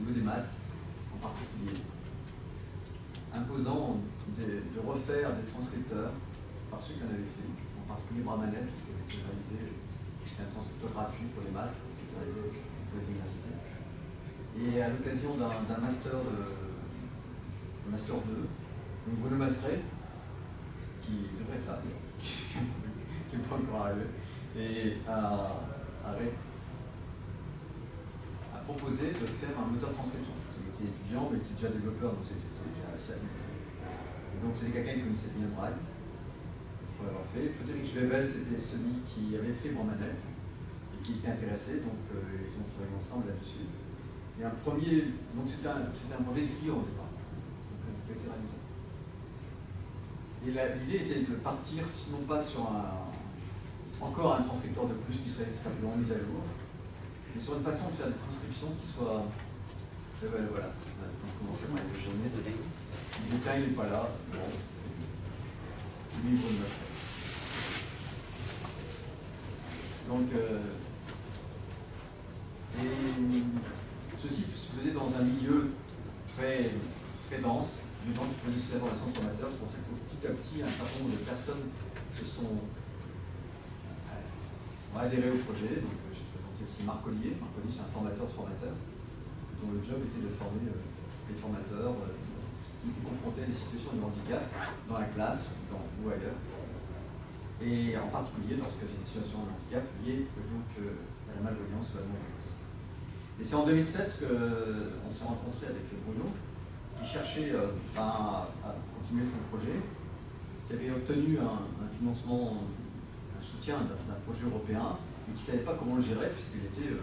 niveau des maths en particulier, imposant de refaire des transcripteurs par ceux qui en avaient fait, en particulier Brahmanet, qui avait réalisé un transcripteur gratuit pour les maths, qui était réalisé pour les universités. Et à l'occasion d'un master 2, donc Bruno Masseret, qui devrait être là, qui n'est pas encore arrivé, et a proposé de faire un moteur de transcription. Il était étudiant, mais il était déjà développeur, donc c'était déjà assez habitué. Et donc c'était quelqu'un qui connaissait bien Braille, pour l'avoir fait. Frédéric Schwebel, c'était celui qui avait fait Brahmanet, et qui était intéressé, donc ils ont travaillé ensemble là-dessus. Et un premier, donc c'était un projet étudiant au départ, donc qui a été réalisé. Et l'idée était de partir, non pas sur encore un transcripteur de plus qui serait simplement mis à jour, mais sur une façon de faire des transcriptions qui soient. Voilà, on commence par les journées. Le détail n'est pas là. Bon, livre de notre. Donc, et ceci se faisait dans un milieu très dense, des gens qui faisaient de la formation de formateurs. C'est pour ça que petit à petit, un certain nombre de personnes se sont adhérées au projet. Donc, je présentais aussi Marc Ollier. Marc Ollier, c'est un formateur de formateurs, dont le job était de former les formateurs qui étaient confrontés à des situations de handicap dans la classe ou ailleurs. Et en particulier lorsque c'est une situation de handicap liée donc, à la malvoyance ou à la non-voyance. Et c'est en 2007 qu'on s'est rencontré avec Bruno, qui cherchait à continuer son projet, qui avait obtenu un financement, un soutien d'un projet européen, mais qui ne savait pas comment le gérer, puisqu'il était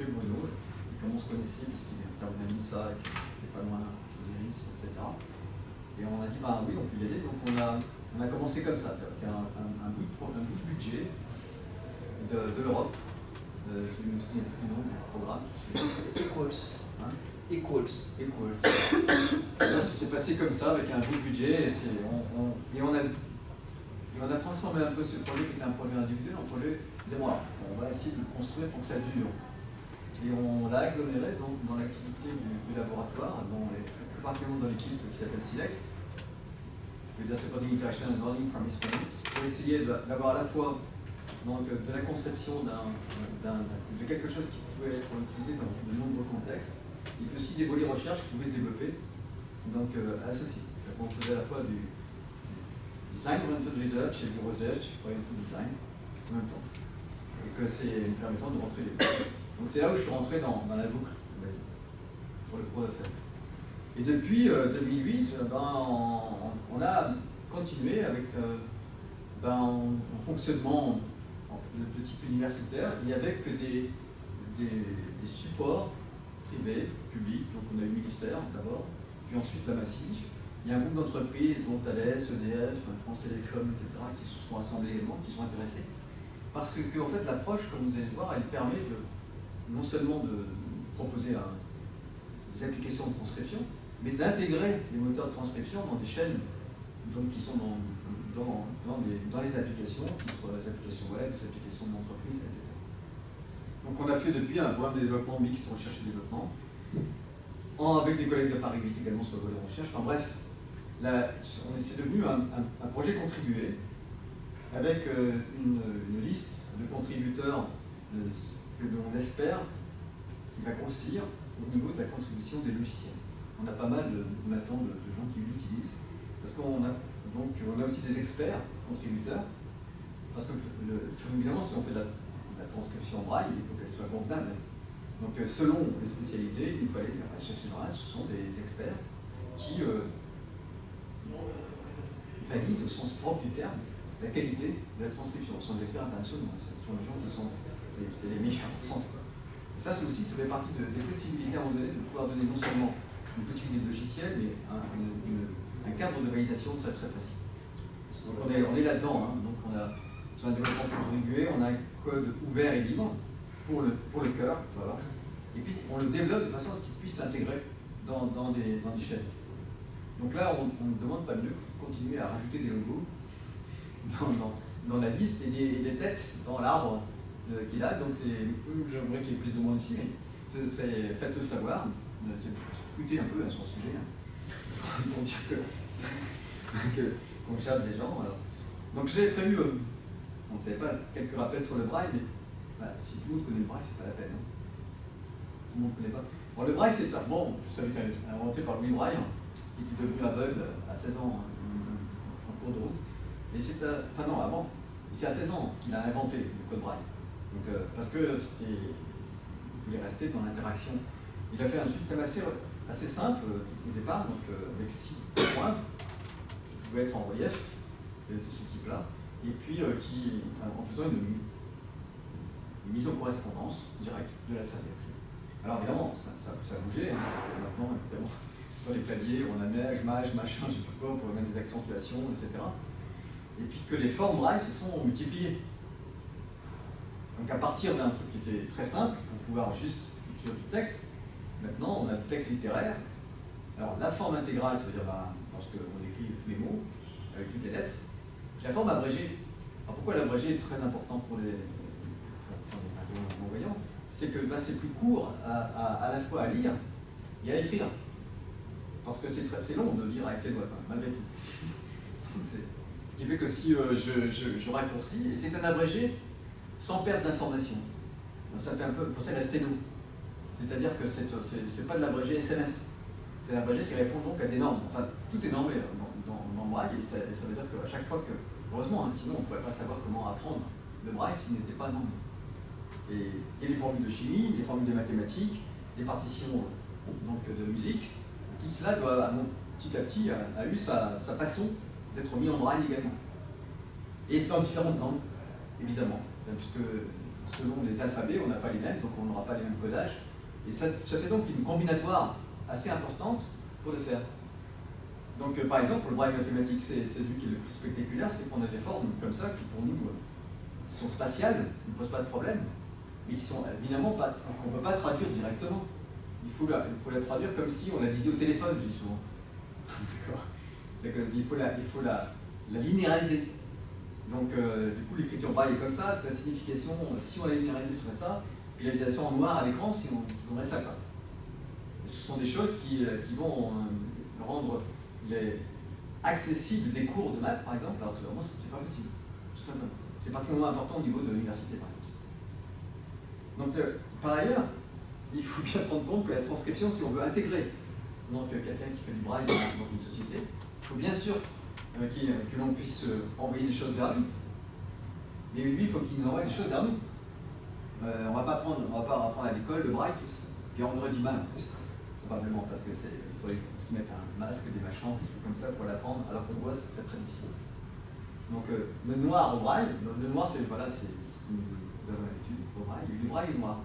Bruno, et comme on se connaissait, puisqu'il intervenait à l'INSA, et qu'il n'était pas loin de l'IRIS, etc. Et on a dit, bah oui, on peut y aller, donc on a commencé comme ça, avec un bout de budget de l'Europe. Je me souviens plus du nom du programme. Equals. Hein? Equals. Ça s'est passé comme ça, avec un bout de budget, et on a transformé un peu ce projet, qui était un projet individuel, en projet, disons-moi, on va essayer de le construire pour que ça dure. Et on l'a aggloméré donc, dans l'activité du laboratoire, plus particulièrement dans l'équipe qui s'appelle SILEX, le Supporting Interaction and Learning from Experience, pour essayer d'avoir à la fois donc, de la conception de quelque chose qui pouvait être utilisé dans de nombreux contextes, et puis aussi des volets recherche qui pouvaient se développer, donc associés. On faisait à la fois du design-oriented research et du research-oriented design en même temps, et que c'est permettant de rentrer les deux. Donc c'est là où je suis rentré dans la boucle pour le pro d'affaires. Et depuis 2008, on a continué avec un fonctionnement de type universitaire et avec des supports privés, publics. Donc on a eu le ministère d'abord, puis ensuite la Massif. Il y a un groupe d'entreprises, dont Thales, EDF, France Télécom, etc., qui se sont rassemblés également, qui sont intéressés. Parce que en fait, l'approche, comme vous allez le voir, elle permet non seulement de proposer des applications de transcription, mais d'intégrer les moteurs de transcription dans des chaînes donc, qui sont dans les applications, qui soient des applications web, des applications d'entreprise, etc. Donc on a fait depuis un programme de développement mixte recherche et développement, avec des collègues de Paris 8 également sur le volet recherche. Enfin bref, c'est devenu un projet contribué avec une liste de contributeurs que l'on espère qui va grossir au niveau de la contribution des logiciels. On a pas mal maintenant de gens qui l'utilisent, parce qu'on a aussi des experts contributeurs, parce que évidemment si on fait de la transcription braille, il faut qu'elle soit convenable. Donc selon les spécialités, il nous fallait, ce sont des experts qui valident au sens propre du terme la qualité de la transcription. Ce sont des experts internationaux, ce sont les gens qui sont les meilleurs en France. Quoi. Et ça fait partie des possibilités à un moment donné de pouvoir donner non seulement une possibilité de logiciel, mais un cadre de validation très très précis. Donc on est là-dedans, hein. Donc on a un développement contribué, on a un code ouvert et libre pour le cœur, voilà. Et puis on le développe de façon à ce qu'il puisse s'intégrer dans des chaînes. Donc là, on ne demande pas mieux de continuer à rajouter des logos dans la liste et des têtes dans l'arbre qu'il a. Donc j'aimerais qu'il y ait plus de monde ici, mais faites-le savoir, tweetez un peu à son sujet, pour dire qu'on cherche des gens. Alors. Donc j'ai prévu, on ne savait pas, quelques rappels sur le braille, mais bah, si tout le monde connaît le braille, c'est pas la peine. Hein. Tout le monde ne connaît pas. Bon, le braille, c'est un bon, ça a été inventé par Louis Braille, qui est devenu aveugle à 16 ans en cours de route. Et c'est enfin non, avant, c'est à 16 ans qu'il a inventé le code braille. Donc, parce que il est resté dans l'interaction. Il a fait un système assez simple au départ, donc avec 6 points qui pouvaient être en relief de ce type-là, et puis en faisant une mise en correspondance directe de l'alphabet. Alors évidemment, ça a bougé, hein, maintenant évidemment, sur les claviers, on a maj, machin, je sais pas quoi, pour mettre des accentuations, etc. Et puis que les formes braille se sont multipliées. Donc à partir d'un truc qui était très simple, pour pouvoir juste écrire du texte, maintenant on a du texte littéraire. Alors la forme intégrale, ça veut dire lorsqu'on écrit tous les mots, avec toutes les lettres. La forme abrégée. Alors pourquoi l'abrégé est très important pour les non-voyants? C'est que c'est plus court à la fois à lire et à écrire. Parce que c'est long de lire avec ses doigts, malgré tout. Ce qui fait que si je raccourcis, et c'est un abrégé sans perte d'information. Ça fait un peu penser à la sténo. C'est-à-dire que c'est pas de l'abrégé SMS. C'est l'abrégé qui répond donc à des normes. Enfin, tout est normé dans le braille, et ça veut dire qu'à chaque fois que, heureusement, hein, sinon on ne pourrait pas savoir comment apprendre le braille s'il n'était pas normé. Et les formules de chimie, les formules de mathématiques, les partitions donc, de musique, tout cela doit, petit à petit, a eu sa façon d'être mis en braille également. Et dans différentes langues, évidemment, puisque selon les alphabets, on n'a pas les mêmes, donc on n'aura pas les mêmes codages. Et ça fait donc une combinatoire assez importante pour le faire. Donc par exemple, pour le braille mathématique, c'est celui qui est le plus spectaculaire, c'est qu'on a des formes comme ça qui pour nous sont spatiales, ne posent pas de problème, mais qui sont évidemment pas, on ne peut pas traduire directement. Il faut la traduire comme si on la disait au téléphone, je dis souvent. D'accord. Il faut la linéariser. Donc du coup l'écriture braille est comme ça, sa signification, si on la linéarisée serait ça, puis la visualisation en noir à l'écran, si on donnerait ça quoi. Ce sont des choses qui vont rendre accessibles des cours de maths par exemple, alors que vraiment c'est pas possible, tout simplement. C'est particulièrement important au niveau de l'université par exemple. Donc par ailleurs, il faut bien se rendre compte que la transcription, si on veut intégrer donc quelqu'un qui fait du braille dans une société, il faut bien sûr que l'on puisse envoyer des choses vers lui. Mais lui, il faut qu'il nous envoie des choses vers nous. On ne va pas apprendre à l'école le braille tous. Et on aurait du mal en plus, probablement, parce qu'il faudrait se mettre un masque, des machins, des trucs comme ça pour l'apprendre, alors qu'on voit, ce serait très difficile. Donc le noir au braille, le noir c'est voilà, ce que nous avons l'habitude au braille, du braille et noir,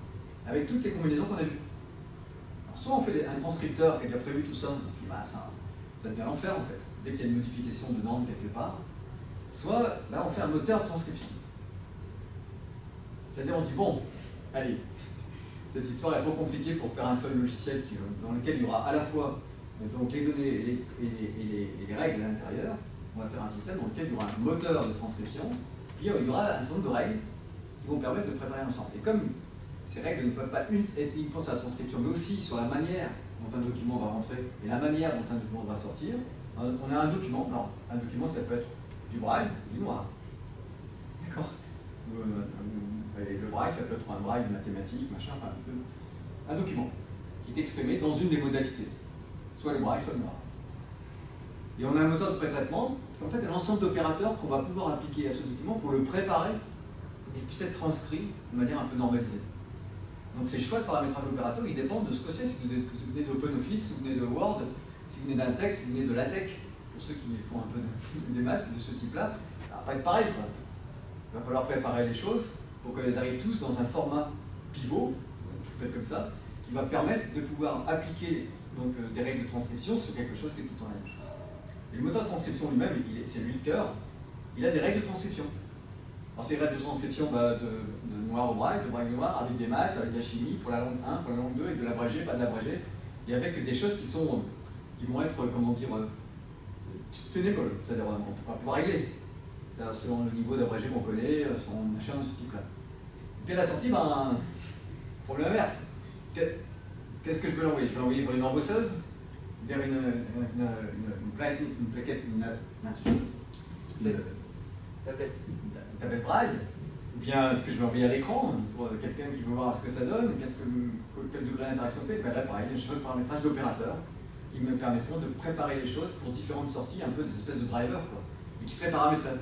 avec toutes les combinaisons qu'on a vues. Alors, soit on fait un transcripteur qui a déjà prévu tout ça, et puis ça devient l'enfer en fait, dès qu'il y a une notification de norme quelque part, soit là on fait un moteur de transcription. C'est-à-dire on se dit bon, allez, cette histoire est trop compliquée pour faire un seul logiciel dans lequel il y aura à la fois donc, les données et les règles à l'intérieur. On va faire un système dans lequel il y aura un moteur de transcription, puis il y aura un certain nombre de règles qui vont permettre de préparer l'ensemble. Et comme ces règles ne peuvent pas être uniquement sur la transcription, mais aussi sur la manière dont un document va rentrer et la manière dont un document va sortir, on a un document. Alors, un document, ça peut être du braille ou du noir. D'accord. Le braille, ça peut être un braille de mathématiques, machin, enfin, un document qui est exprimé dans une des modalités, soit le braille, soit le noir. Et on a un moteur de pré-traitement, en fait, un ensemble d'opérateurs qu'on va pouvoir appliquer à ce document pour le préparer, pour qu'il puisse être transcrit de manière un peu normalisée. Donc ces choix de paramétrage opérateur, ils dépendent de ce que c'est. Si vous venez d'OpenOffice, si vous venez de Word, si vous venez d'un texte, si vous venez de LaTeX, pour ceux qui font un peu des maths de ce type-là, ça ne va pas être pareil, quoi. Il va falloir préparer les choses pour qu'elles arrivent tous dans un format pivot, peut-être comme ça, qui va permettre de pouvoir appliquer donc, des règles de transcription sur quelque chose qui est tout le temps la même chose. Et le moteur de transcription lui-même, c'est lui le cœur, il a des règles de transcription. Alors c'est des règles de transcription de noir au braille, de braille noir, avec des maths, avec de la chimie, pour la langue 1, pour la langue 2, avec de l'abrégé, pas de l'abrégé, et avec des choses qui vont être, comment dire, tenable, c'est-à-dire on va pouvoir régler. Selon le niveau d'abrégé qu'on connaît, son machin de ce type-là. Et puis à la sortie, problème inverse. qu'est-ce que je veux l'envoyer? Je veux l'envoyer vers une embosseuse, vers une plaquette, une tablette braille, ou bien est-ce que je vais envoyer à l'écran pour quelqu'un qui veut voir ce que ça donne, quel degré d'interaction fait? Ben là, pareil, j'ai un paramétrage d'opérateurs qui me permettront de préparer les choses pour différentes sorties, un peu des espèces de drivers, quoi, et qui seraient paramétrables.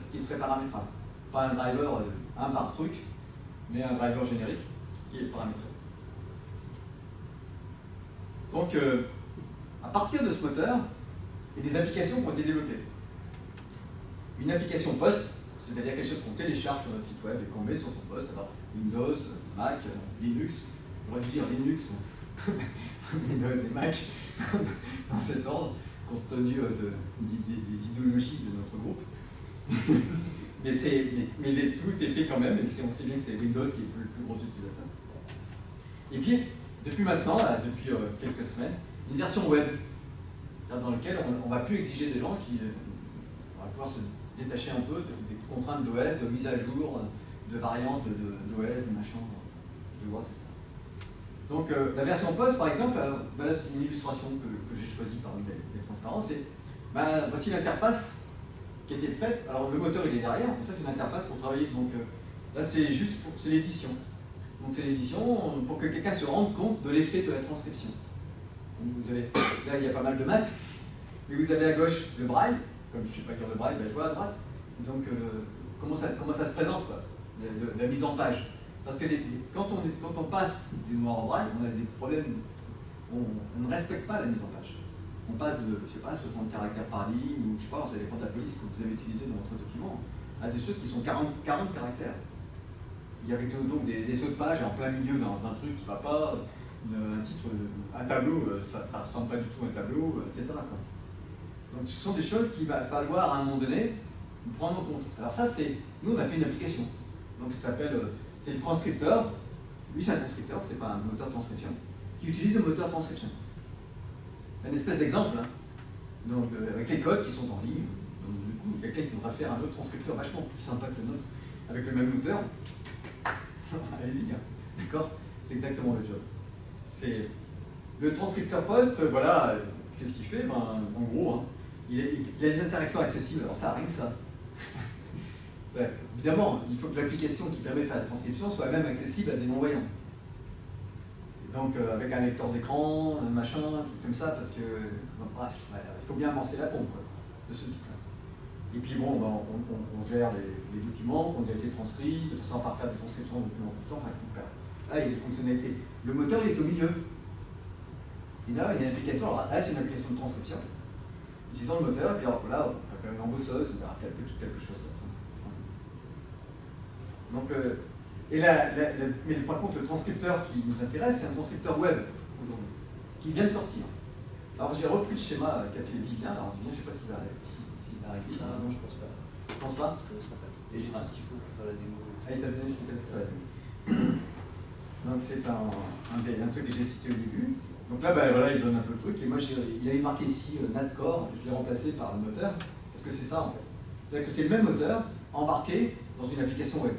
Pas un driver, un par truc, mais un driver générique qui est paramétré. Donc, à partir de ce moteur, il y a des applications qui ont été développées. Une application post, c'est-à-dire quelque chose qu'on télécharge sur notre site web et qu'on met sur son poste, alors Windows, Mac, Linux, on aurait dû dire Linux, Windows et Mac, dans cet ordre, compte tenu des idéologies de notre groupe. mais tout est fait quand même, et on sait bien que c'est Windows qui est le plus gros utilisateur. Et puis, depuis maintenant, là, depuis quelques semaines, une version web, dans laquelle on ne va plus exiger des gens qui vont pouvoir se détacher un peu des contraintes d'OS, de mise à jour, de variantes d'OS, de machin, de Word, etc. Donc la version post, par exemple, là c'est une illustration que j'ai choisie parmi les transparences, c'est voici l'interface qui a été faite. Alors le moteur il est derrière, et ça c'est l'interface pour travailler. Donc là c'est juste c'est l'édition. Donc c'est l'édition pour que quelqu'un se rende compte de l'effet de la transcription. Donc, vous avez, là il y a pas mal de maths, mais vous avez à gauche le braille, comme je ne sais pas lire le braille, je vois à droite. Donc comment ça se présente, quoi, la mise en page. Parce que quand on passe du noir au braille, on a des problèmes, on ne respecte pas la mise en page. On passe de, je sais pas, 60 caractères par ligne, ou je sais pas, ça dépend de la police que vous avez utilisé dans votre document, à des choses qui sont 40 caractères. Il y a donc des sauts de page en plein milieu d'un truc qui ne va pas, un titre, un tableau, ça ne ressemble pas du tout à un tableau, etc. quoi. Donc ce sont des choses qu'il va falloir à un moment donné prendre en compte. Alors ça, nous on a fait une application. Donc ça s'appelle, c'est le transcripteur. Lui c'est un transcripteur, c'est pas un moteur de transcription, qui utilise le moteur de transcription. Un espèce d'exemple, hein. Donc avec les codes qui sont en ligne. Donc du coup, quelqu'un qui voudra faire un autre transcripteur vachement plus sympa que le nôtre, avec le même moteur, allez-y, hein. D'accord? C'est exactement le job. C'est le transcripteur post, voilà, qu'est-ce qu'il fait? En gros, hein, il a des interactions accessibles, alors ça, rien que ça. Ouais, évidemment, il faut que l'application qui permet de faire la transcription soit même accessible à des non-voyants. Donc avec un lecteur d'écran, un machin, un truc comme ça, parce que, bref, il faut bien amorcer la pompe, quoi, de ce type-là. Et puis bon, on gère les documents qui ont déjà été transcrits, de façon à ne pas faire des transcriptions de documents tout le temps, enfin, là, il y a des fonctionnalités. Le moteur, il est au milieu. Et là, il y a une application, alors là, c'est une application de transcription, utilisant le moteur, et puis alors là, on va faire une embosseuse, on va faire quelque chose d'autre. Donc, mais par contre, le transcripteur qui nous intéresse, c'est un transcripteur web aujourd'hui, qui vient de sortir. Alors j'ai repris le schéma qu'a fait Vivien. Alors Vivien, je ne sais pas s'il va arriver. Ah non, je pense pas. Tu ne penses pas? Et je pense qu'il faut faire la démo. Ah, il t'a donné ce qu'il fallait faire la démo. Donc c'est un de ceux que j'ai cité au début. Donc là, voilà, il donne un peu le truc. Et moi, il avait marqué ici NATCore, je l'ai remplacé par le moteur, parce que c'est ça en fait. C'est-à-dire que c'est le même moteur embarqué dans une application web.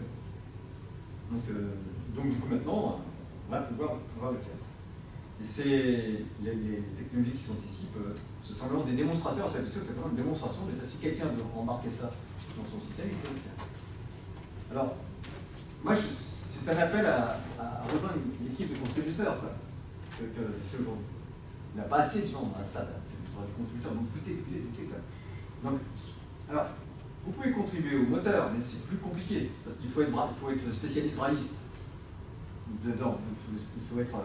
Donc du coup maintenant, on va pouvoir le faire. Et c'est les technologies qui sont ici, ce sont vraiment des démonstrateurs, c'est vraiment une démonstration, déjà si quelqu'un veut embarquer ça dans son système, il peut le faire. Alors, moi c'est un appel à rejoindre une équipe de contributeurs que je fais aujourd'hui. Il n'y a pas assez de gens à ça, pour des contributeurs, donc écoutez. Donc, alors, vous pouvez contribuer au moteur, mais c'est plus compliqué, parce qu'il faut être spécialiste brailliste dedans. Il faut être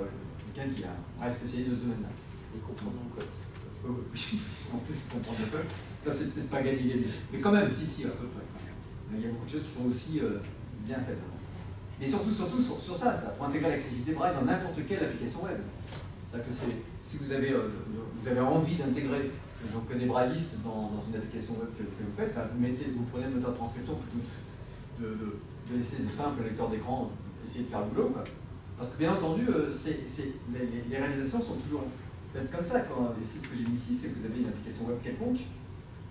quelqu'un qui est un vrai spécialiste de ce domaine-là. Et comprendre le code. En plus, comprendre le code, ça c'est peut-être pas gagné. Mais quand même, si, à peu près. Il y a beaucoup de choses qui sont aussi bien faites. Et surtout sur ça, pour intégrer l'accessibilité braille dans n'importe quelle application web. C'est-à-dire que si vous avez envie d'intégrer donc des braillistes dans une application web que vous faites, vous prenez le moteur de transcription plutôt de laisser de simples lecteurs d'écran essayer de faire le boulot, quoi. Parce que bien entendu, les réalisations sont toujours faites comme ça. Et ce que j'ai mis ici, c'est que vous avez une application web quelconque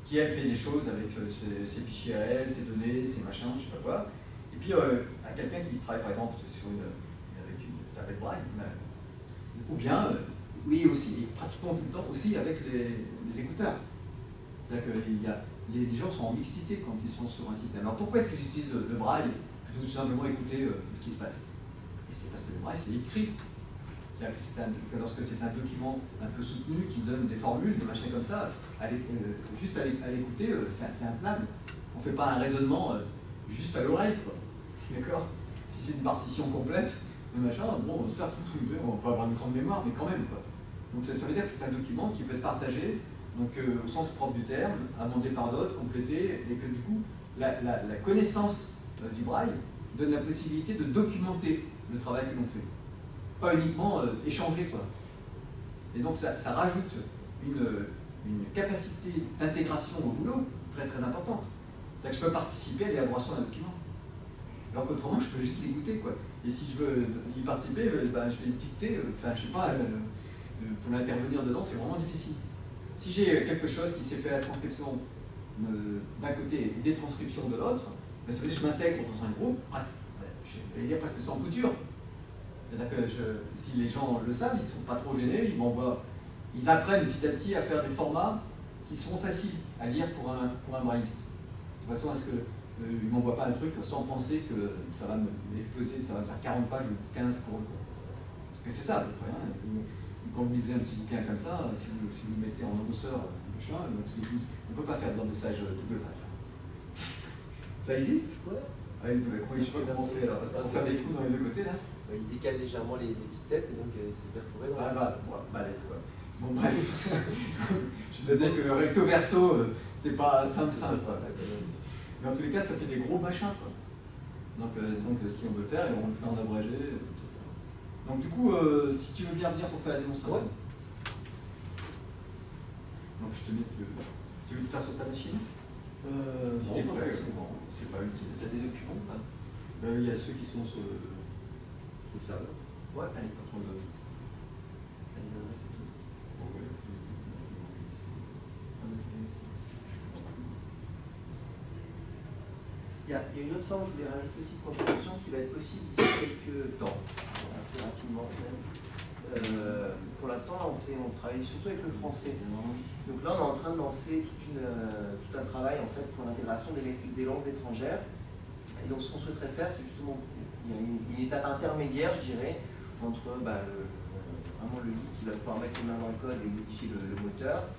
qui elle fait des choses avec ses fichiers à elle, ses données, ses machins, je sais pas quoi. Et puis à quelqu'un qui travaille par exemple avec une tablette braille, Ou bien, oui aussi, et pratiquement tout le temps aussi avec les écouteurs. C'est-à-dire que les gens sont en mixité quand ils sont sur un système. Alors pourquoi est-ce qu'ils utilisent le braille plutôt que tout simplement écouter ce qui se passe? Et c'est parce que le braille c'est écrit. C'est-à-dire que lorsque c'est un document un peu soutenu qui donne des formules, des machins comme ça, juste à l'écouter, c'est implable. On ne fait pas un raisonnement juste à l'oreille, quoi. D'accord? Si c'est une partition complète, le machin, bon, certes, on peut avoir une grande mémoire, mais quand même, quoi. Donc ça veut dire que c'est un document qui peut être partagé, donc au sens propre du terme, amendé par d'autres, complété, et que du coup, la connaissance du braille donne la possibilité de documenter le travail que l'on fait. Pas uniquement échanger, quoi. Et donc ça rajoute une capacité d'intégration au boulot très très importante. C'est-à-dire que je peux participer à l'élaboration d'un document. Alors qu'autrement, je peux juste l'écouter, quoi. Et si je veux y participer, je vais le dicter, enfin je sais pas, pour l'intervenir dedans, c'est vraiment difficile. Si j'ai quelque chose qui s'est fait à la transcription d'un côté et des transcriptions de l'autre, ça veut dire que je m'intègre dans un groupe, je vais dire presque sans couture. C'est-à-dire que si les gens le savent, ils ne sont pas trop gênés, ils apprennent petit à petit à faire des formats qui seront faciles à lire pour un brailliste. De toute façon à ce qu'ils ne m'envoient pas un truc sans penser que ça va m'exploser, ça va me faire 40 pages ou 15 pour eux. Parce que c'est ça, à peu près. Hein. Quand vous lisez un petit bouquin comme ça, si vous le mettez en endosseur, machin, donc on ne peut pas faire d'endossage double face. Ça existe? Ouais. Ah, oui, je sais pas comment on fait alors, parce qu'on fait des trous dans les deux côtés là. Il décale légèrement les petites têtes et donc c'est perforé dans balèze quoi. Bon bref, je disais que le recto verso, c'est pas simple. Mais en tous les cas, ça fait des gros machins quoi. Donc si on veut le faire, on le fait en abrégé, etc. Donc du coup, si tu veux bien venir pour faire la démonstration. Ouais. Donc je te mets tu veux le faire sur ta machine? Non, pas forcément. C'est pas utile. Tu as des documents là? Il y a ceux qui sont sur le serveur. Ouais, allez, pas trop de... Il y a une autre forme, je voulais rajouter aussi pour introduction, qui va être possible d'ici quelques temps, assez rapidement même. Pour l'instant, là, on travaille surtout avec le français. Donc là, on est en train de lancer tout un travail en fait, pour l'intégration des langues étrangères. Et donc, ce qu'on souhaiterait faire, c'est justement, il y a une étape intermédiaire, je dirais, entre vraiment le lead qui va pouvoir mettre les mains dans le code et modifier le moteur.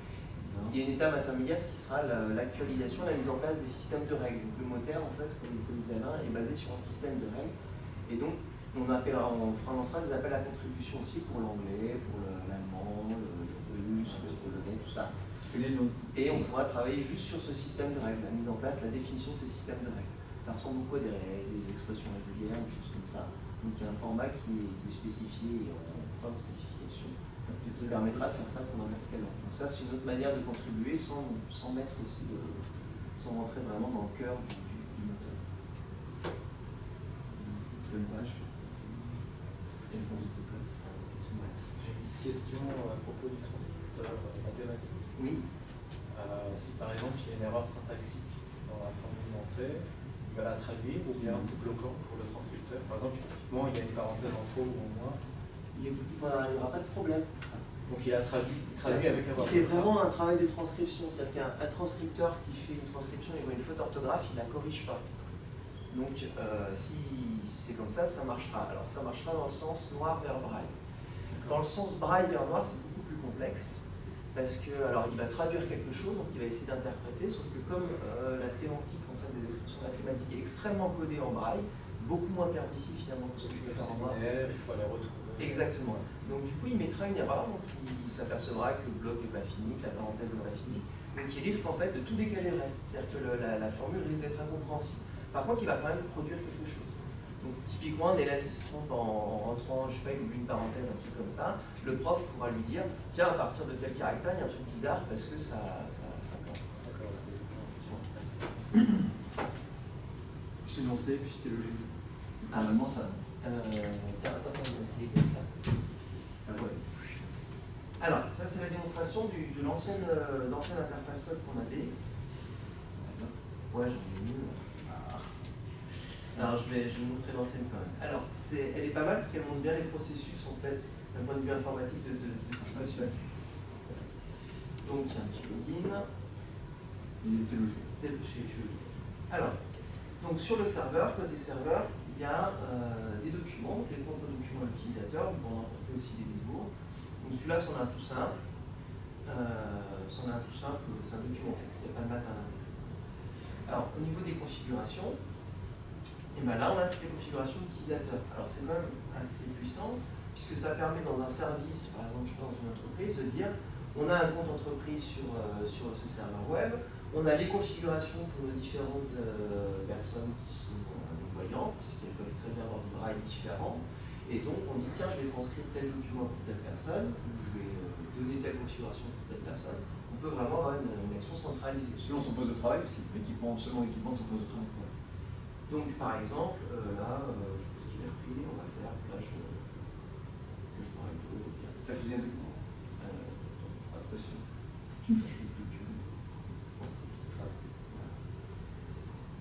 Il y a une étape intermédiaire qui sera l'actualisation, la mise en place des systèmes de règles. Donc, le moteur, en fait, comme disait Alain, est basé sur un système de règles. Et donc, on lancera des appels à contribution aussi pour l'anglais, pour l'allemand, le russe, le polonais, tout ça. Et on pourra travailler juste sur ce système de règles, la mise en place, la définition de ces systèmes de règles. Ça ressemble beaucoup à des expressions régulières, des choses comme ça. Donc il y a un format qui est spécifié en fin de spécification qui permettra de faire ça pour n'importe quelle langue. Donc ça, c'est une autre manière de contribuer sans mettre aussi sans rentrer vraiment dans le cœur du moteur. Bonne page. J'ai une question à propos du transcripteur mathématique. Oui. Si par exemple il y a une erreur syntaxique dans la formule d'entrée, il va la traduire ou bien c'est bloquant pour le transcripteur. Par exemple, typiquement, il y a une parenthèse en trop ou en moins. Il n'y aura pas de problème pour ça. Donc il a traduit avec l'erreur. Il fait vraiment un travail de transcription. C'est-à-dire qu'un transcripteur qui fait une transcription, il voit une faute d'orthographe, il ne la corrige pas. Donc si c'est comme ça, ça marchera. Alors ça marchera dans le sens noir vers braille. Dans le sens braille vers noir, c'est beaucoup plus complexe. Parce que, alors, il va traduire quelque chose, donc il va essayer d'interpréter, sauf que comme la sémantique en fait, des expressions mathématiques est extrêmement codée en braille, beaucoup moins permissive finalement que ce qu'il peut faire en noir. Il faut aller retrouver. Exactement. Donc du coup, il mettra une erreur, donc il s'apercevra que le bloc n'est pas fini, que la parenthèse n'est pas finie, donc il risque en fait de tout décaler le reste, c'est-à-dire que la formule risque d'être incompréhensible. Par contre, il va quand même produire quelque chose. Donc typiquement, un élève qui se trompe en rentrant, je sais pas, il oublie une parenthèse, un truc comme ça, le prof pourra lui dire, tiens, à partir de tel caractère, il y a un truc bizarre parce que ça plante. D'accord, Je t'ai lancé, puis je t'ai logé. Normalement, ça... Tiens, attends, il est là. Ouais. Alors, ça c'est la démonstration de l'ancienne interface web qu'on avait. Ouais, j'en ai mieux. Alors je vais vous montrer l'ancienne quand même. Alors elle est pas mal parce qu'elle montre bien les processus en fait d'un point de vue informatique de ce qui peut se passer. Donc il y a un petit login. Il était logé. Alors, donc sur le serveur, côté serveur, il y a des documents, des comptes de documents utilisateurs, on peut en importer aussi des nouveaux. Donc celui-là, c'en a un tout simple. C'est un document texte, il n'y a pas de maths à l'intérieur. Alors, au niveau des configurations, et ben là, on a toutes les configurations utilisateurs. Alors, c'est même assez puissant, puisque ça permet dans un service, par exemple, je pense dans une entreprise, de dire on a un compte entreprise sur ce serveur web, on a les configurations pour nos différentes personnes qui sont non-voyantes, puisqu'elles peuvent très bien avoir des brailles différents. Et donc, on dit tiens, je vais transcrire tel document pour telle personne, ou je vais donner telle configuration pour telle personne. On peut vraiment avoir une action centralisée. Selon son poste de travail aussi, selon l'équipement de son poste de travail. Donc, par exemple, là, je sais ce qu'il a pris, on va faire plage braille 2. Tu as choisi un document attention.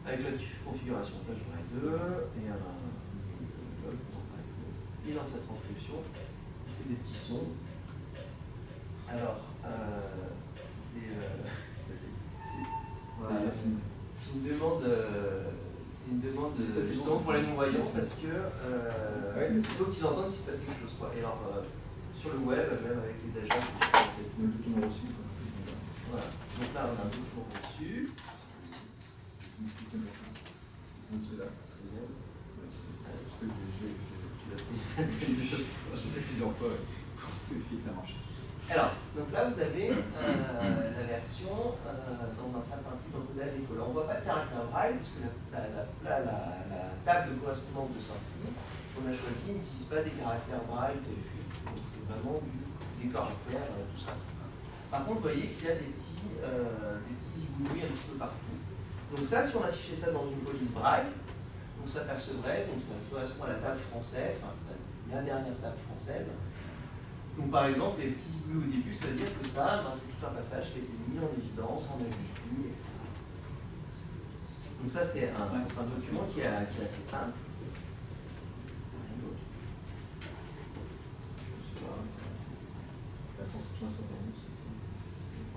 Avec la configuration plage braille 2 et un log pour braille 2. Il lance la transcription, il fait des petits sons. Alors, c'est une demande justement pour les non-voyants parce que il faut qu'ils entendent qu'il se passe quelque chose. Quoi. Et alors, sur le web, même avec les agents, le document reçu. Voilà. Donc là, on a un document reçu. Donc c'est là. C'est bien. Tu l'as fait plusieurs fois pour vérifier que ça marche. Alors, donc là, vous avez la version dans un certain type d'encodage école. On ne voit pas de caractère braille, parce que la table de correspondance de sortie qu'on a choisie n'utilise pas des caractères braille fixes, donc c'est vraiment des caractères, tout ça. Par contre, vous voyez qu'il y a des petits zigouillis un petit peu partout. Donc ça, si on affichait ça dans une police braille, on s'apercevrait, donc ça correspond à la table française, enfin, la dernière table française. Donc par exemple, les petits zigouillis au début, ça veut dire que ça, c'est tout un passage qui a été mis en évidence, en majuscule, etc. Donc ça, c'est un document qui est assez simple. La transcription instantanée, c'est...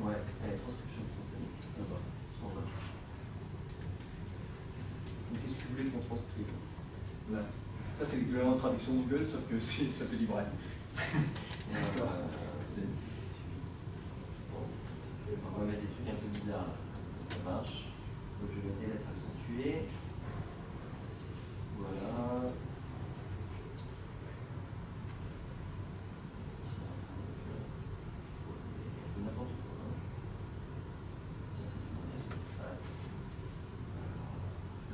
Ouais, la transcription instantanée. Donc qu'est-ce que tu voulais qu'on transcrive? Là. Ça, c'est l'équivalent de traduction Google, sauf que ça fait du braille. On va mettre des trucs un peu bizarres, ça marche. Donc je vais mettre des lettres accentuées. Voilà. N'importe quoi.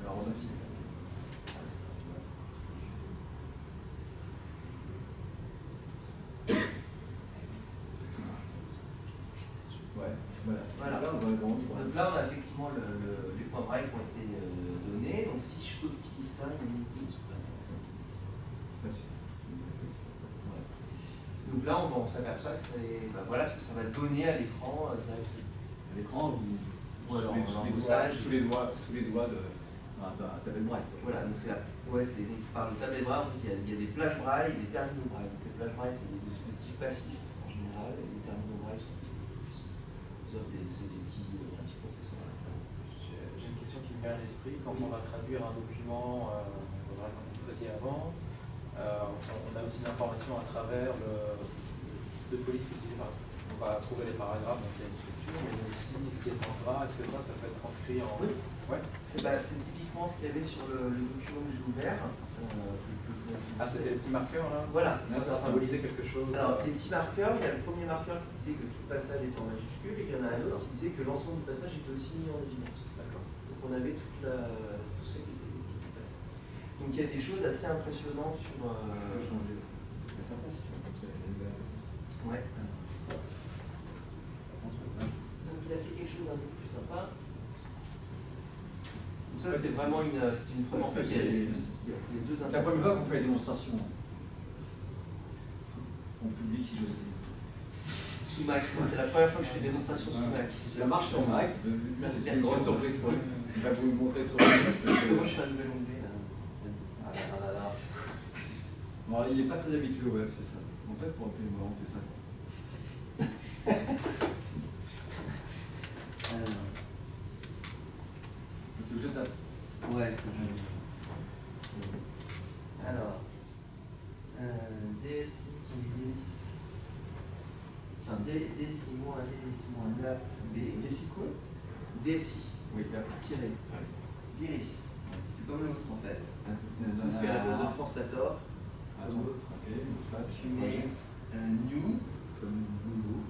Alors on a dit. Voilà. Donc là, on a effectivement les points braille qui ont été donnés. Donc si je copie ça, donc là, on s'aperçoit que c'est voilà ce que ça va donner à l'écran directement. À l'écran ou alors sous les doigts d'un tablette braille. Voilà, donc c'est par le tablette braille, en fait, il y a des plages braille et des terminaux braille. Donc les plages braille, c'est des dispositifs passifs en général, et les terminaux braille sont c'est des petits processeurs à l'intérieur. J'ai une question qui me vient à l'esprit. Quand on va traduire un document, comme vous faisiez avant, on a aussi une information à travers le type de police utilisé. On va trouver les paragraphes, donc il y a une structure, mais aussi ce qui est en gras. Est-ce que ça peut être transcrit en... Oui. Ouais. C'est typiquement ce qu'il y avait sur le document que j'ai ouvert. C'était les petits marqueurs là. Voilà. Ça symbolisait quelque chose. Alors, les petits marqueurs, il y a le premier marqueur qui disait que tout le passage était en majuscule, et il y en a un autre qui disait que l'ensemble du passage était aussi mis en évidence. D'accord. Donc on avait tout ça qui était passé. Donc il y a des choses assez impressionnantes sur. Changer l'interface, si tu veux montrer la nouvelle interface. Ouais. Donc il a fait quelque chose d'un peu plus sympa. Donc ça, c'est vraiment une première fois qu'il y a les deux interfaces. C'est la première fois qu'on fait la démonstration en public, si j'ose dire. Sous Mac, c'est la première fois que je fais une démonstration sous Mac. Ça marche sur Mac, c'est une grande surprise pour lui. Je vais vous le montrer sur Mac. Comment je fais un nouvel onglet là? Bon, il n'est pas très habitué au web, c'est ça. En fait, pour appeler moi, on fait ça. Tu veux que je tape? Ouais, alors, DSI qui glisse. Enfin, DSI moins lat B. DSI quoi? DSI. Oui, tiré. Iris. C'est comme l'autre en fait. Tu Tu fais la place de translator. Attends, ok, Tu mets new comme nouveau.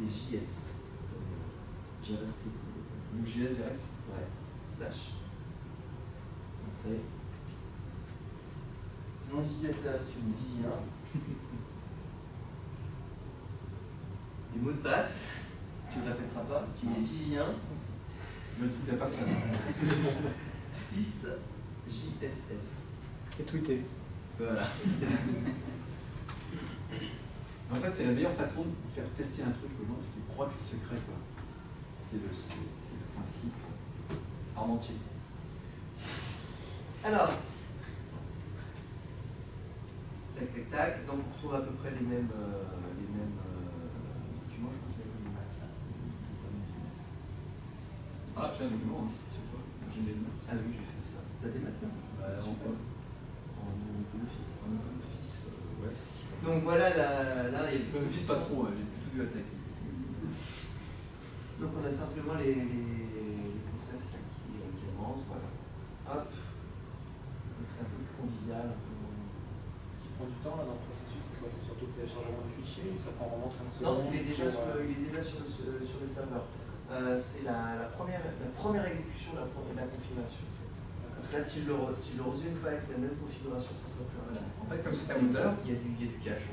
et JS. Comme JavaScript. Ou JS direct. Ouais. Slash. Entrée. Nom d'utilisateur, tu mets Vivien. Les mots de passe, tu ne répéteras pas, tu mets Vivien. Je ne trouve pas personne. 6 JSF. C'est tweeté. Voilà. En fait, c'est la meilleure façon de faire tester un truc aux gens parce qu'ils croient que c'est secret, quoi. C'est le principe parmentier. Alors, tac tac tac, donc on retrouve à peu près les mêmes documents, je pense qu'il y a les maths là. Ah, j'ai un document, hein. Je sais pas. J'ai des notes. Ah oui, je vais faire ça. T'as des maths là? Super. En Office, ouais. Donc voilà, là il y a Office pas trop, j'ai plutôt du attaque. Donc on a simplement les process là, qui avancent, voilà. Hop. Donc c'est un peu plus convivial, un peu moins... Ce qui prend du temps là dans le processus, c'est quoi? C'est surtout le téléchargement du fichier ou ça prend vraiment 5 secondes? Non, il est déjà sur les serveurs. C'est la première exécution de la configuration. En fait. Parce que là, si je le refaisais une fois avec la même configuration, ça sera plus rapide. En fait, comme c'est un moteur, il y a du cache.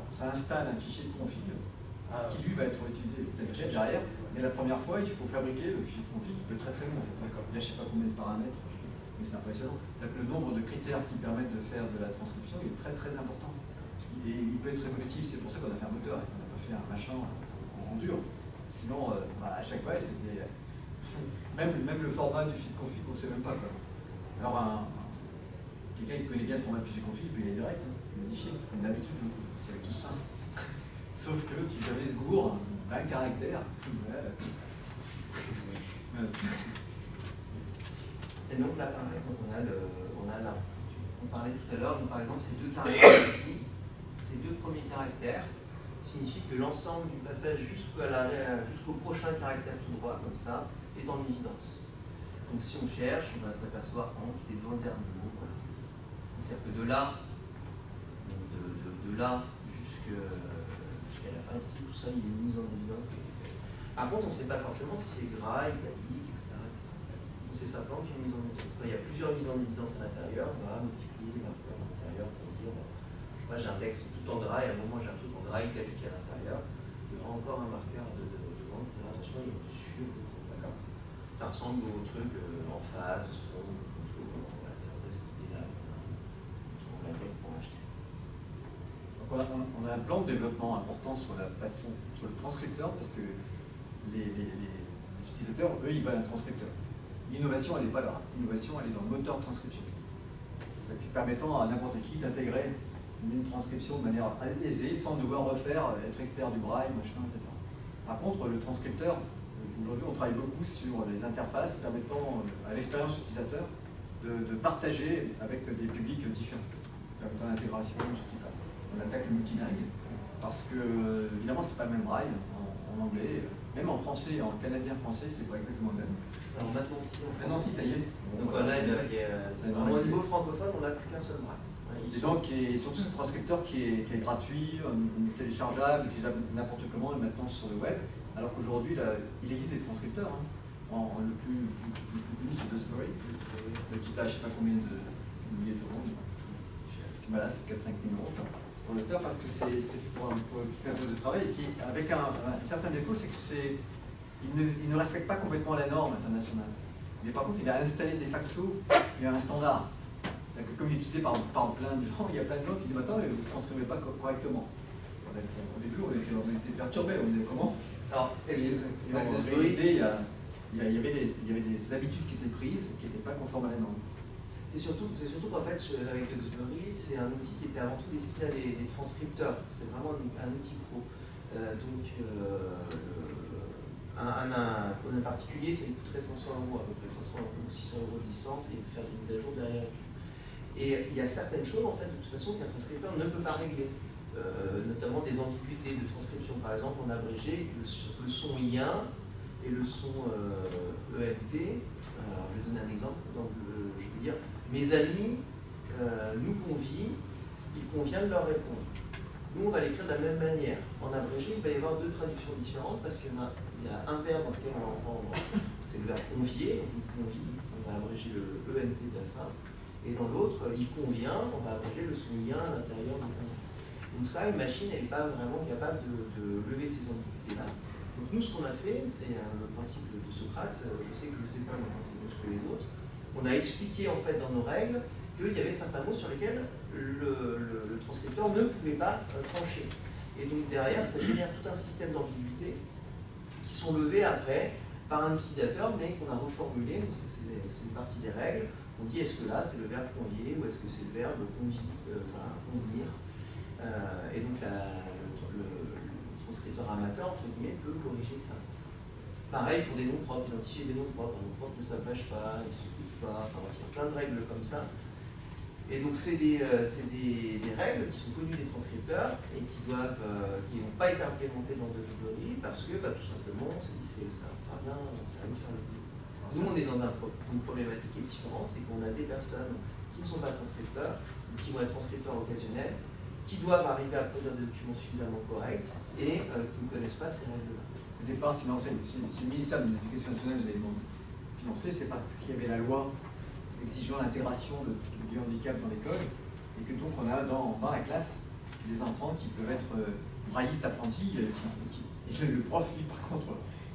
Ça installe un fichier de config qui lui va être utilisé tel quel derrière. Mais la première fois, il faut fabriquer le fichier de config qui peut être très très long. Il y a je ne sais pas combien de paramètres, mais c'est impressionnant. Le nombre de critères qui permettent de faire de la transcription il est très très important. Il peut être évolutif, c'est pour ça qu'on a fait un moteur et qu'on n'a pas fait un machin en dur. Sinon, à chaque fois, c'était. Même le format du fichier de config, on ne sait même pas. Quoi. Alors, quelqu'un qui connaît bien le format du fichier config, il peut y aller direct, modifier, comme d'habitude, c'est tout simple. Sauf que si j'avais ce gour, 20 caractères, Et donc là, pareil, on parlait tout à l'heure, par exemple, ces deux caractères ici, ces deux premiers caractères signifient que l'ensemble du passage jusqu'au prochain caractère tout droit, comme ça, est en évidence. Donc si on cherche, on va s'apercevoir qu'il est devant le dernier mot. Voilà. C'est-à-dire que de là jusqu'à la fin ici, tout ça, il est mis en évidence. Par contre, on ne sait pas forcément si c'est gras, italique, etc. On sait simplement qu'il y a une mise en évidence. Quand il y a plusieurs mises en évidence à l'intérieur, on va multiplier les marqueurs à l'intérieur pour dire, je sais pas, j'ai un texte tout en gras et à un moment j'ai un truc en gras italique à l'intérieur. Il y aura encore un marqueur devant. Attention, il est sur. D'accord. Ça ressemble au truc en phase, strong, voilà, c'est un peu cette idée-là. On l'a fait pour acheter. Donc on a un plan de développement important sur le transcripteur parce que les utilisateurs, eux, ils veulent un transcripteur. L'innovation, elle n'est pas là. L'innovation, elle est dans le moteur de transcription. Donc, permettant à n'importe qui d'intégrer une transcription de manière aisée sans devoir refaire, être expert du braille, machin, etc. Par contre, le transcripteur, aujourd'hui, on travaille beaucoup sur les interfaces permettant à l'expérience utilisateur de partager avec des publics différents, permettant l'intégration de ce type-là. On attaque le multilingue parce que, évidemment, c'est pas le même braille en anglais, même en français, en canadien-français, c'est pas exactement le même. Alors maintenant, si, ça y est. Donc là, au niveau francophone, on n'a plus qu'un seul braille. Et donc, surtout ce transcripteur qui est gratuit, téléchargeable, utilisable n'importe comment et maintenant sur le web. Alors qu'aujourd'hui, il existe des transcripteurs. Hein. Le plus connu, c'est DeStory, qui a je ne sais pas combien de milliers d'euros. Voilà, c'est 4-5 000 euros pour le faire parce que c'est pour occuper un poste de travail et qui, avec un certain défaut, c'est qu'il ne respecte pas complètement la norme internationale. Mais par contre, il a installé de facto un standard. Comme il est utilisé par plein de gens, il y a plein de gens qui disent maintenant, vous ne transcrivez pas correctement. Au début, on était perturbés, on disait comment? Alors, en réalité, il y avait des habitudes qui étaient prises, qui n'étaient pas conformes à la norme. C'est surtout qu'en fait, avec Duxbury, c'est un outil qui était avant tout destiné à des transcripteurs. C'est vraiment un outil pro. Un particulier, ça lui coûterait 500 € à peu près, 500 ou 600 € de licence et faire des mises à jour derrière. Et il y a certaines choses, en fait, de toute façon, qu'un transcripteur ne peut pas régler. Notamment des ambiguïtés de transcription. Par exemple, en abrégé, le son I1 et le son ENT. Alors, je vais donner un exemple. Je veux dire, mes amis nous convient, il convient de leur répondre. Nous, on va l'écrire de la même manière. En abrégé, il va y avoir deux traductions différentes parce qu'il y a un verbe dans lequel on va entendre, c'est le verbe convier, donc il convie, on va abréger le ENT de la fin. Et dans l'autre, il convient, on va abréger le son I1 à l'intérieur du convient. Donc ça, une machine, elle n'est pas vraiment capable de lever ces ambiguïtés-là. Donc nous, ce qu'on a fait, c'est le principe de Socrate, je sais que je ne sais pas, mais c'est mieux que les autres. On a expliqué en fait dans nos règles qu'il y avait certains mots sur lesquels le transcripteur ne pouvait pas trancher. Et donc derrière, ça génère tout un système d'ambiguïté qui sont levés après par un utilisateur, mais qu'on a reformulé. Donc c'est une partie des règles. On dit est-ce que là c'est le verbe convier ou est-ce que c'est le verbe convenir. Et donc le transcripteur amateur, entre guillemets, peut corriger ça. Pareil pour des noms propres, identifier des noms propres. Un nom propre ne s'abrège pas, il ne se coupe pas, enfin il y a plein de règles comme ça. Et donc c'est des règles qui sont connues des transcripteurs et qui n'ont pas été implémentées dans Duxbury parce que tout simplement on s'est dit ça vient de faire le boulot. Nous on est dans une problématique qui est différente, c'est qu'on a des personnes qui ne sont pas transcripteurs, qui vont être transcripteurs occasionnels, qui doivent arriver à produire des documents suffisamment corrects et qui ne connaissent pas ces règles-là. Au départ, si le ministère de l'Éducation nationale nous avait financé, c'est parce qu'il y avait la loi exigeant l'intégration du handicap dans l'école, et que donc on a dans la classe des enfants qui peuvent être braillistes apprentis, et le prof, lui, par contre,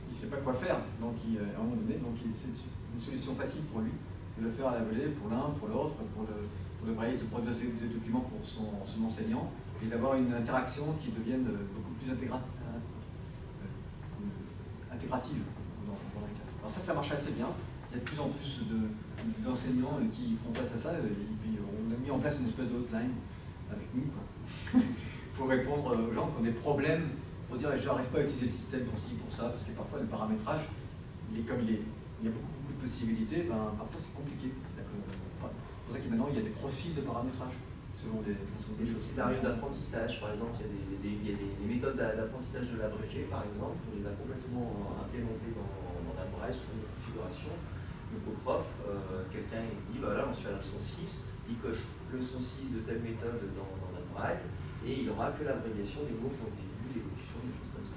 il ne sait pas quoi faire, donc à un moment donné, c'est une solution facile pour lui de le faire à la volée, pour l'un, pour l'autre, pour le brailliste de produire des documents pour son enseignant, et d'avoir une interaction qui devienne beaucoup plus intégrative dans la classe. Alors ça marche assez bien. Il y a de plus en plus d'enseignants qui font face à ça, et puis on a mis en place une espèce de hotline avec nous pour répondre aux gens qui ont des problèmes, pour dire je n'arrive pas à utiliser le système pour ci, pour ça, parce que parfois le paramétrage, comme il y a beaucoup de possibilités, parfois c'est compliqué. C'est pour ça que maintenant il y a des profils de paramétrage selon des scénarios d'apprentissage, par exemple, il y a des méthodes d'apprentissage de l'abrégé, par exemple, on les a complètement implémentées dans la braille sur une configuration. Donc au prof, quelqu'un dit voilà, j'en suis à la leçon 6, il coche le leçon 6 de telle méthode dans la braille et il n'aura que l'abréviation des mots qui ont été lus, l'élocution, des choses comme ça.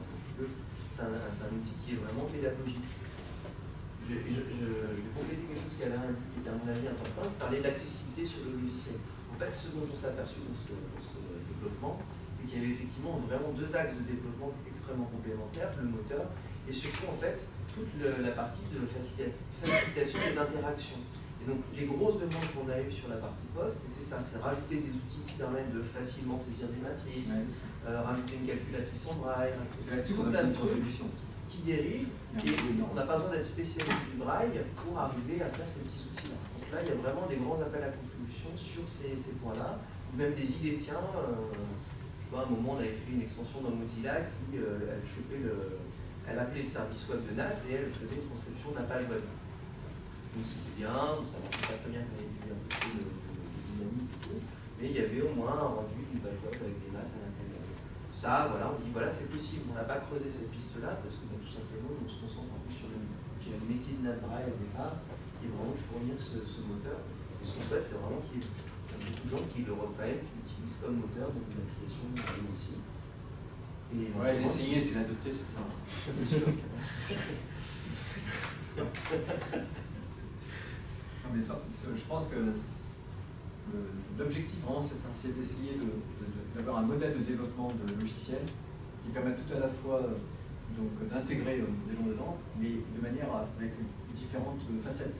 C'est un outil qui est vraiment pédagogique. Je vais compléter quelque chose qu'Alain a dit qui était à mon avis important, parler d'accessibilité sur le logiciel. En fait, ce dont on s'est aperçu dans ce développement, c'est qu'il y avait effectivement vraiment deux axes de développement extrêmement complémentaires, le moteur et surtout en fait toute la partie de facilitation des interactions. Et donc les grosses demandes qu'on a eues sur la partie poste, c'était ça, c'est rajouter des outils qui permettent de facilement saisir des matrices, rajouter une calculatrice en braille, tout plein de trucs qui dérivent, et on n'a pas besoin d'être spécialiste du braille pour arriver à faire ces petits outils-là. Donc là, il y a vraiment des grands appels à contribution sur ces points-là, ou même des idées, tiens, je vois à un moment on avait fait une extension dans Mozilla qui elle appelait le service web de NAT et elle faisait une transcription d'un page web. Donc c'était bien, ça marchait pas très bien qu'on ait vu un peu de dynamique et tout, mais il y avait au moins un rendu d'une page web avec des maths à l'intérieur. Ça, voilà, on dit voilà, c'est possible. On n'a pas creusé cette piste-là parce que tout simplement, on se concentre en plus sur le métier de NAT Braille au départ, qui est vraiment de fournir ce moteur. Et ce qu'on souhaite, c'est vraiment qu'il y ait beaucoup de gens qui le reprennent, qui l'utilisent comme moteur dans une application aussi. Et l'essayer, c'est l'adopter, c'est ça. Ça, c'est sûr. Non, mais ça, je pense que l'objectif vraiment c'est ça, c'est d'essayer d'avoir un modèle de développement de logiciels qui permet tout à la fois d'intégrer des gens dedans, mais de manière avec différentes facettes.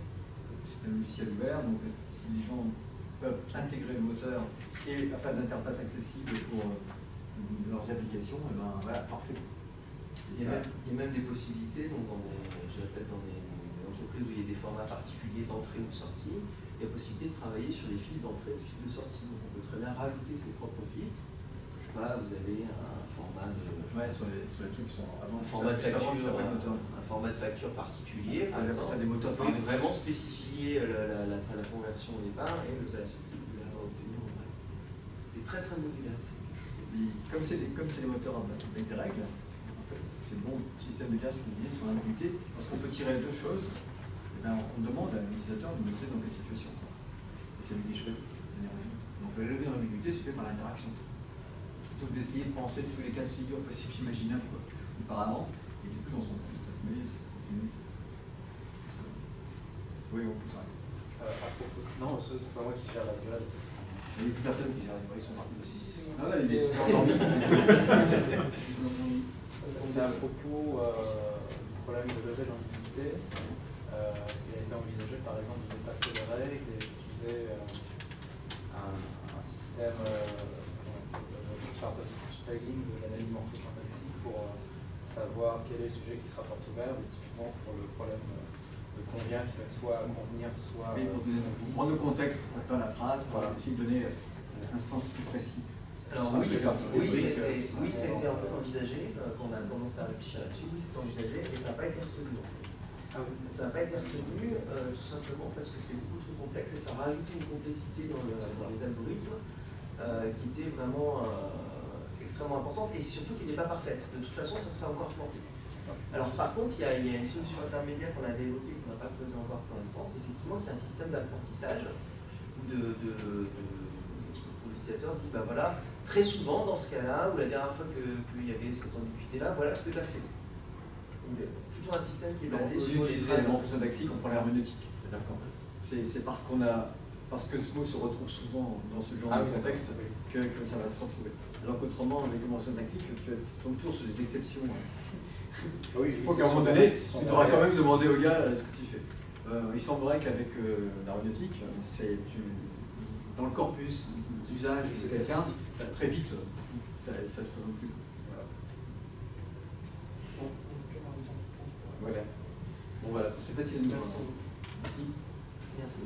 C'est un logiciel ouvert, donc si les gens peuvent intégrer le moteur et faire des interfaces accessibles pour leurs applications, et voilà, parfait. Il y a même des possibilités, donc peut-être dans des entreprises où il y a des formats particuliers d'entrée ou de sortie, il y a possibilité de travailler sur les fils d'entrée et de fils de sortie. Donc on peut très bien rajouter ses propres filtres. Je sais pas, vous avez un format de... Ouais, sur les trucs qui sont avant, un format de facture particulier, par exemple. Ça, des moteurs Vous pouvez vraiment spécifier la conversion au départ et la sortie que vous allez obtenir en vrai. C'est très très modulaire. Comme c'est des moteurs avec des règles, c'est bon système de gaz qui disait sur l'ambiguïté, parce qu'on peut tirer deux choses, et bien, on demande à l'utilisateur de nous dire dans quelle situation. Et c'est lui qui choisit. Donc le lever d'ambiguïté se fait par l'interaction. Plutôt que d'essayer de penser tous les cas de figure possibles imaginables auparavant, et du coup dans son profil ça se met, ça continue, etc. Oui, on pousse rien. À propos, non, c'est pas moi qui gère la durée. Il n'y a plus personne qui gère les bruits, ils sont partis. Si. Ah ouais, il est endormi. C'est à propos du problème de lever l'ambiguïté. Il a été envisagé par exemple de dépasser les règles et d'utiliser un système tagging de l'analyse morpho-syntaxique pour savoir quel est le sujet qui sera porte ouvert, mais typiquement pour le problème de convient qui va soit convenir, soit... Oui, pour prendre le contexte, pour pas la phrase, pour essayer de donner un sens plus précis. Alors oui, c'était un peu envisagé, quand on a commencé à réfléchir là-dessus, oui, c'était envisagé, et ça n'a pas été retenu en fait. Ça n'a pas été retenu tout simplement parce que c'est beaucoup trop complexe et ça rajoute une complexité dans les algorithmes qui était vraiment extrêmement importante et surtout qui n'est pas parfaite. De toute façon, ça serait encore planté. Alors par contre, il y a une solution intermédiaire qu'on avait évoquée, qu'on n'a pas creusé encore pour l'instant, c'est effectivement qu'il y a un système d'apprentissage où l'utilisateur dit, bah voilà, très souvent dans ce cas-là, ou la dernière fois qu'il y avait cette ambiguïté-là, voilà ce que tu as fait. Donc, plutôt un système qui est basé sur les éléments syntaxiques, on prend l'herméneutique. C'est parce que ce mot se retrouve souvent dans ce genre de contexte que ça va se retrouver. Alors qu'autrement, avec le mot syntaxique, tu tombes toujours sur des exceptions. Oui, il faut qu'à un moment donné, tu devras quand même demander au gars ce que tu fais. Il semblerait qu'avec l'aéronautique, dans le corpus d'usage de quelqu'un, très vite, ça se présente plus. Voilà. Bon voilà, je ne sais pas si il y a une question. Merci.